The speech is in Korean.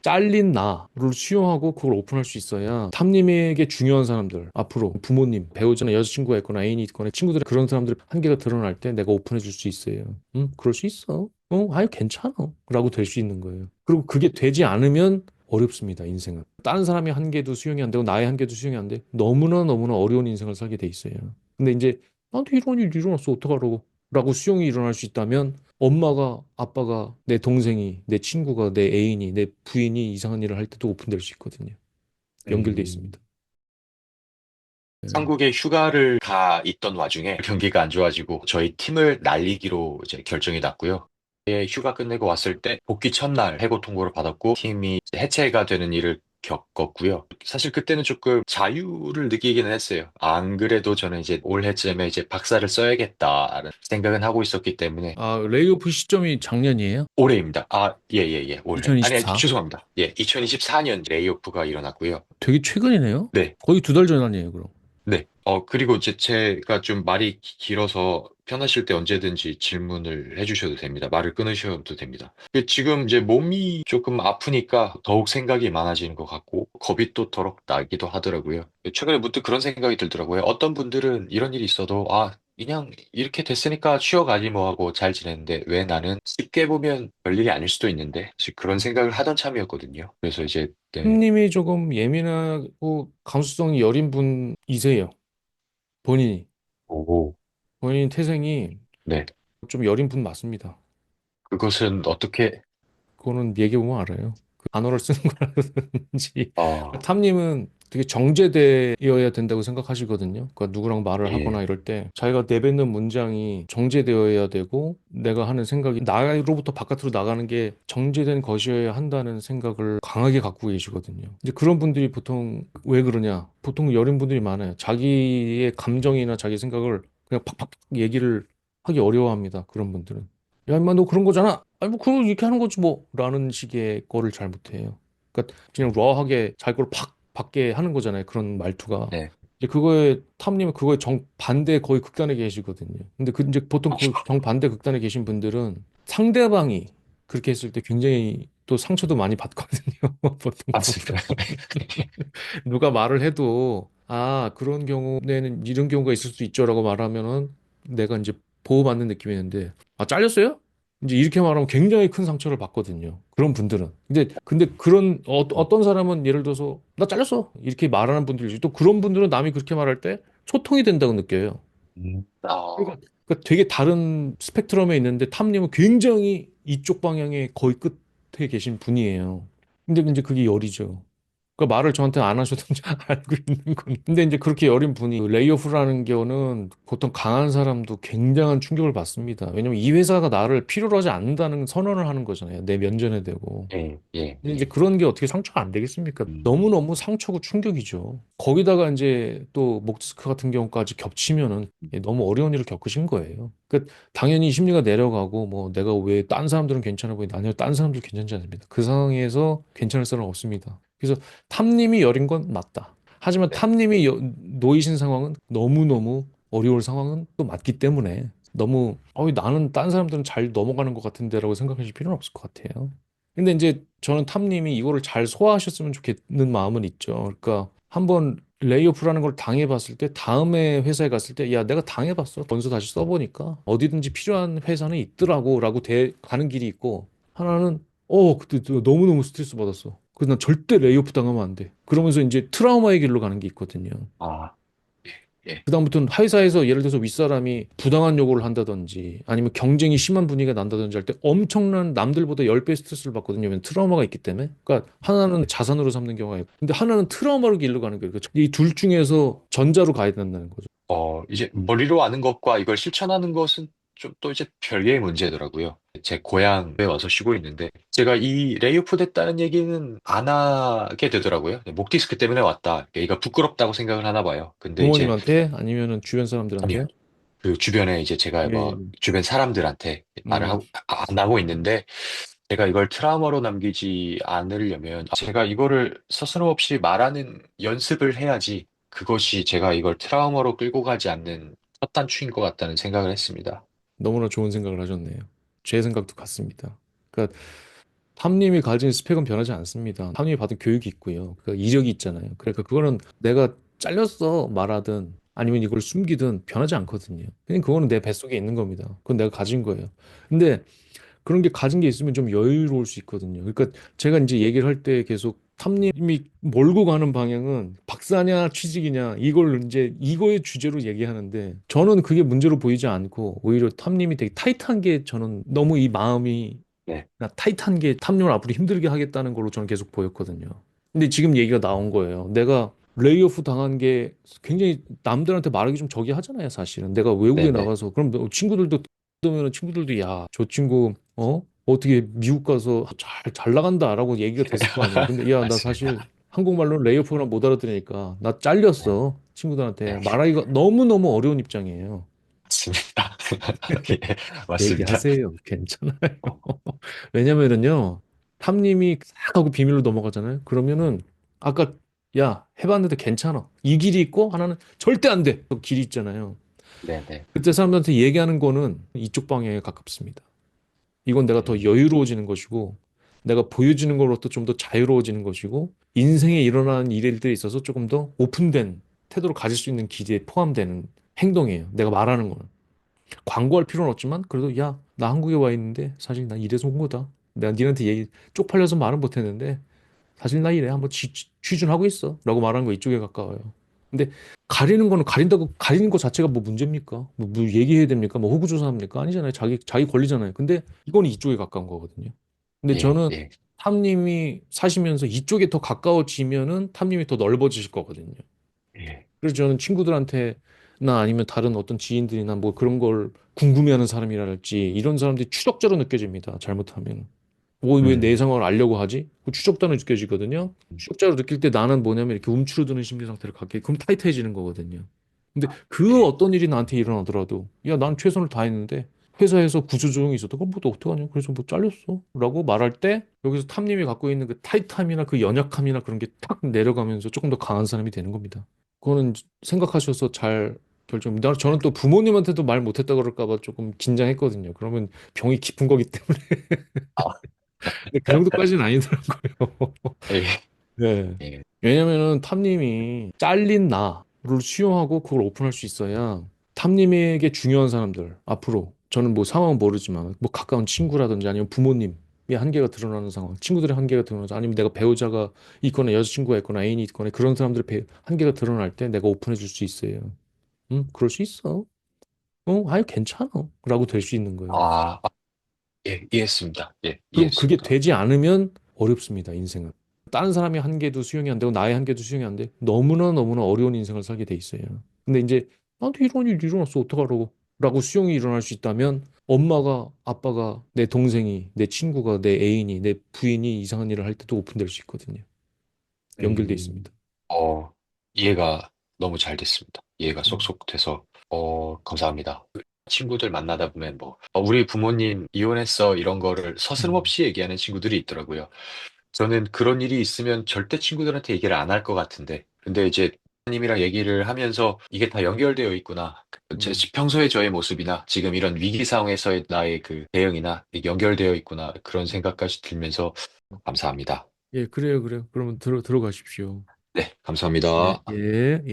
잘린 나를 수용하고 그걸 오픈할 수 있어야 탐님에게 중요한 사람들, 앞으로 부모님, 배우자나 여자친구가 있거나 애인이 있거나 친구들 그런 사람들 한계가 드러날 때 내가 오픈해 줄 수 있어요. 응, 그럴 수 있어. 아유, 괜찮아. 라고 될 수 있는 거예요. 그리고 그게 되지 않으면 어렵습니다, 인생은. 다른 사람의 한계도 수용이 안 되고 나의 한계도 수용이 안 돼. 너무나 너무나 어려운 인생을 살게 돼 있어요. 근데 이제 나한테 이런 일 일어났어. 어떡하라고? 라고 수용이 일어날 수 있다면 엄마가, 아빠가, 내 동생이, 내 친구가, 내 애인이, 내 부인이 이상한 일을 할 때도 오픈될 수 있거든요. 연결돼 음, 있습니다. 네. 한국에 휴가를 가 있던 와중에 경기가 안 좋아지고 저희 팀을 날리기로 이제 결정이 났고요. 예, 휴가 끝내고 왔을 때 복귀 첫날 해고 통보를 받았고 팀이 이제 해체가 되는 일을 겪었고요. 사실 그때는 조금 자유를 느끼기는 했어요. 안 그래도 저는 이제 올해쯤에 이제 박사를 써야겠다라는 생각은 하고 있었기 때문에 아, 레이오프 시점이 작년이에요? 올해입니다. 아, 예, 예, 예, 올해. 아니, 2024? 죄송합니다. 예, 2024년 레이오프가 일어났고요. 되게 최근이네요? 네. 거의 두 달 전 아니에요, 그럼? 네. 그리고 이제 제가 좀 말이 길어서 편하실 때 언제든지 질문을 해주셔도 됩니다. 말을 끊으셔도 됩니다. 지금 이제 몸이 조금 아프니까 더욱 생각이 많아지는 것 같고, 겁이 또 더럭 나기도 하더라고요. 최근에 문득 그런 생각이 들더라고요. 어떤 분들은 이런 일이 있어도, 그냥 이렇게 됐으니까 쉬어가지 뭐 하고 잘 지냈는데, 왜 나는 쉽게 보면 별일이 아닐 수도 있는데, 사실 그런 생각을 하던 참이었거든요. 그래서 이제, 네. 님이 조금 예민하고 감수성이 여린 분이세요. 본인이. 오, 본인 태생이 네. 좀 여린 분 맞습니다. 그것은 어떻게, 그거는 얘기해보면 알아요. 그 단어를 쓰는 거라든지. 아, 탐님은 되게 정제되어야 된다고 생각하시거든요. 그러니까 누구랑 말을 하거나 예. 이럴 때 자기가 내뱉는 문장이 정제되어야 되고 내가 하는 생각이 나로부터 바깥으로 나가는 게 정제된 것이어야 한다는 생각을 강하게 갖고 계시거든요. 이제 그런 분들이 보통 왜 그러냐? 보통 여린 분들이 많아요. 자기의 감정이나 자기 생각을 그냥 팍팍 얘기를 하기 어려워합니다. 그런 분들은. 야, 임마, 너 그런 거잖아. 아니, 뭐, 그걸 이렇게 하는 거지, 뭐. 라는 식의 거를 잘 못해요. 그러니까 그냥 러하게 자기 걸 팍 받게 하는 거잖아요. 그런 말투가. 네. 이제 그거에 탐님은 그거에 정반대 거의 극단에 계시거든요. 근데 그 이제 보통 그 정반대 극단에 계신 분들은 상대방이 그렇게 했을 때 굉장히 또 상처도 많이 받거든요. 보통 맞습니다. 보면 누가 말을 해도 아, 그런 경우에는 이런 경우가 있을 수 있죠라고 말하면은 내가 이제 보호받는 느낌이 있는데 아, 잘렸어요? 이제 이렇게 말하면 굉장히 큰 상처를 받거든요. 그런 분들은. 근데 그런 어떤 사람은 예를 들어서 나 잘렸어. 이렇게 말하는 분들이 있지. 또 그런 분들은 남이 그렇게 말할 때 소통이 된다고 느껴요. 그러니까 되게 다른 스펙트럼에 있는데 탐님은 굉장히 이쪽 방향의 거의 끝에 계신 분이에요. 근데 이제 그게 열이죠. 그 말을 저한테 안 하셔도 알고 있는 건. 근데 이제 그렇게 여린 분이 레이오프라는 경우는 보통 강한 사람도 굉장한 충격을 받습니다. 왜냐면 이 회사가 나를 필요로 하지 않는다는 선언을 하는 거잖아요. 내 면전에 대고. 예, 예, 근데 이제 예. 그런 게 어떻게 상처가 안 되겠습니까? 음, 너무너무 상처고 충격이죠. 거기다가 이제 또 목디스크 같은 경우까지 겹치면은 너무 어려운 일을 겪으신 거예요. 그 당연히 심리가 내려가고 뭐 내가 왜 딴 사람들은 괜찮아 보이는데 아니요 딴 사람들 괜찮지 않습니다. 그 상황에서 괜찮을 사람 없습니다. 그래서 탐님이 여린 건 맞다. 하지만 네. 탐님이 놓이신 상황은 너무너무 어려울 상황은 또 맞기 때문에 너무 나는 딴 사람들은 잘 넘어가는 것 같은데라고 생각하실 필요는 없을 것 같아요. 근데 이제 저는 탐님이 이거를 잘 소화하셨으면 좋겠는 마음은 있죠. 그러니까 한번 레이오프라는 걸 당해봤을 때 다음에 회사에 갔을 때 야, 내가 당해봤어. 원서 다시 써보니까 어디든지 필요한 회사는 있더라고라고 가는 길이 있고 하나는 그때 너무너무 스트레스 받았어. 그래서 난 절대 레이오프 당하면 안 돼. 그러면서 이제 트라우마의 길로 가는 게 있거든요. 아, 예. 그다음부터는 회사에서 예를 들어서 윗사람이 부당한 요구를 한다든지 아니면 경쟁이 심한 분위기가 난다든지 할 때 엄청난 남들보다 10배 스트레스를 받거든요. 왜냐면 트라우마가 있기 때문에. 그러니까 하나는 자산으로 삼는 경우가 있고 근데 하나는 트라우마로 길로 가는 거예요. 이 둘 중에서 전자로 가야 된다는 거죠. 이제 머리로 아는 것과 이걸 실천하는 것은 좀 또 이제 별개의 문제더라고요. 제 고향에 와서 쉬고 있는데, 제가 이 레이오프 됐다는 얘기는 안 하게 되더라고요. 목 디스크 때문에 왔다. 얘가 부끄럽다고 생각을 하나 봐요. 근데 이제, 부모님한테 아니면은 주변 아니요. 사람들한테. 그 주변에 이제 제가 예. 뭐, 주변 사람들한테 말을 음. 하고, 안 하고 있는데, 제가 이걸 트라우마로 남기지 않으려면 제가 이거를 서스럼 없이 말하는 연습을 해야지 그것이 제가 이걸 트라우마로 끌고 가지 않는 첫 단추인 것 같다는 생각을 했습니다. 너무나 좋은 생각을 하셨네요. 제 생각도 같습니다. 그러니까 탐님이 가진 스펙은 변하지 않습니다. 탐님이 받은 교육이 있고요. 그 이력이 있잖아요. 그러니까 그거는 내가 잘렸어 말하든 아니면 이걸 숨기든 변하지 않거든요. 그냥 그거는 내 뱃속에 있는 겁니다. 그건 내가 가진 거예요. 근데 그런 게 가진 게 있으면 좀 여유로울 수 있거든요. 그러니까 제가 이제 얘기를 할 때 계속 탐님이 몰고 가는 방향은 박사냐 취직이냐 이걸 이제 이거의 주제로 얘기하는데 저는 그게 문제로 보이지 않고 오히려 탐님이 되게 타이트한 게 저는 너무 이 마음이 네, 타이트한 게 탐님을 앞으로 힘들게 하겠다는 걸로 저는 계속 보였거든요. 근데 지금 얘기가 나온 거예요. 내가 레이오프 당한 게 굉장히 남들한테 말하기 좀 저기 하잖아요, 사실은. 내가 외국에 네네. 나가서 그럼 너 친구들도 그러면 친구들도 야, 저 친구 어떻게 미국 가서 잘 나간다라고 얘기가 됐을 거 아니에요. 근데 야, 나 사실 맞습니다. 한국말로는 레이오프나 못 알아들으니까 나 네, 잘렸어. 네, 친구들한테 말하기가 너무너무 어려운 입장이에요. 맞습니다. 예, 맞습니다. 얘기하세요. 괜찮아요. 어, 왜냐면은요, 탐님이 싹 하고 비밀로 넘어가잖아요. 그러면은, 아까, 야, 해봤는데 괜찮아. 이 길이 있고, 하나는 절대 안 돼. 그 길이 있잖아요. 네네. 그때 사람들한테 얘기하는 거는 이쪽 방향에 가깝습니다. 이건 내가 더 음, 여유로워지는 것이고, 내가 보여지는 걸로도 좀 더 자유로워지는 것이고, 인생에 일어나는 일들에 있어서 조금 더 오픈된 태도를 가질 수 있는 기회에 포함되는 행동이에요. 내가 말하는 거는. 광고할 필요는 없지만 그래도 야, 나 한국에 와 있는데 사실 나 이래서 온 거다. 내가 니한테 얘기 쪽팔려서 말은 못 했는데 사실 나 이래 한번 취준하고 있어. 라고 말하는 거 이쪽에 가까워요. 근데 가리는 거는 가린다고 가리는 거 자체가 뭐 문제입니까? 뭐 얘기해야 됩니까? 뭐 호구조사합니까? 아니잖아요. 자기 권리잖아요. 근데 이건 이쪽에 가까운 거거든요. 근데 예, 저는 예, 탐님이 사시면서 이쪽에 더 가까워지면은 탐님이 더 넓어지실 거거든요. 예, 그래서 저는 친구들한테나 아니면 다른 어떤 지인들이나 뭐 그런 걸 궁금해하는 사람이랄지 이런 사람들이 추적자로 느껴집니다. 잘못하면. 뭐 왜 내 음, 상황을 알려고 하지? 그 추적자로 느껴지거든요. 추적자로 느낄 때 나는 뭐냐면 이렇게 움츠러드는 심리 상태를 갖게 그럼 타이트해지는 거거든요. 근데 그 예, 어떤 일이 나한테 일어나더라도 야, 난 최선을 다했는데 회사에서 구조조정이 있었다. 그럼 뭐 너 어떡하냐? 그래서 뭐 잘렸어. 라고 말할 때 여기서 탐님이 갖고 있는 그 타이트함이나 그 연약함이나 그런 게 탁 내려가면서 조금 더 강한 사람이 되는 겁니다. 그거는 생각하셔서 잘 결정입니다. 저는 또 부모님한테도 말 못했다 그럴까 봐 조금 긴장했거든요. 그러면 병이 깊은 거기 때문에 아, 그 정도까지는 아니더라고요. 예, 네. 예, 왜냐면은 탐님이 잘린 나를 수용하고 그걸 오픈할 수 있어야 탐님에게 중요한 사람들 앞으로 저는 뭐 상황은 모르지만 뭐 가까운 친구라든지 아니면 부모님의 한계가 드러나는 상황, 친구들의 한계가 드러나서 아니면 내가 배우자가 있거나 여자친구가 있거나 애인이 있거나 그런 사람들의 한계가 드러날 때 내가 오픈해 줄 수 있어요. 응, 그럴 수 있어. 아유 괜찮아. 라고 될 수 있는 거예요. 예, 이해했습니다. 예, 그리고 그게 이해했습니다. 되지 않으면 어렵습니다, 인생은. 다른 사람의 한계도 수용이 안 되고 나의 한계도 수용이 안 돼. 너무나 너무나 어려운 인생을 살게 돼 있어요. 근데 이제 나한테 이런 일 일어났어. 어떡하라고? 라고 수용이 일어날 수 있다면 엄마가, 아빠가, 내 동생이, 내 친구가, 내 애인이, 내 부인이 이상한 일을 할 때도 오픈될 수 있거든요. 연결돼 음, 있습니다. 어, 이해가 너무 잘 됐습니다. 이해가 음. 쏙쏙 돼서, 감사합니다. 친구들 만나다 보면 뭐, 우리 부모님 이혼했어, 이런 거를 음. 서슴없이 얘기하는 친구들이 있더라고요. 저는 그런 일이 있으면 절대 친구들한테 얘기를 안 할 것 같은데, 근데 이제 님이랑 얘기를 하면서 이게 다 연결되어 있구나. 음. 평소의 저의 모습이나 지금 이런 위기 상황에서의 나의 그 대응이나 이게 연결되어 있구나. 그런 생각까지 들면서 감사합니다. 예, 그래요, 그래요. 그러면 들어가십시오. 네, 예, 감사합니다. 예, 예.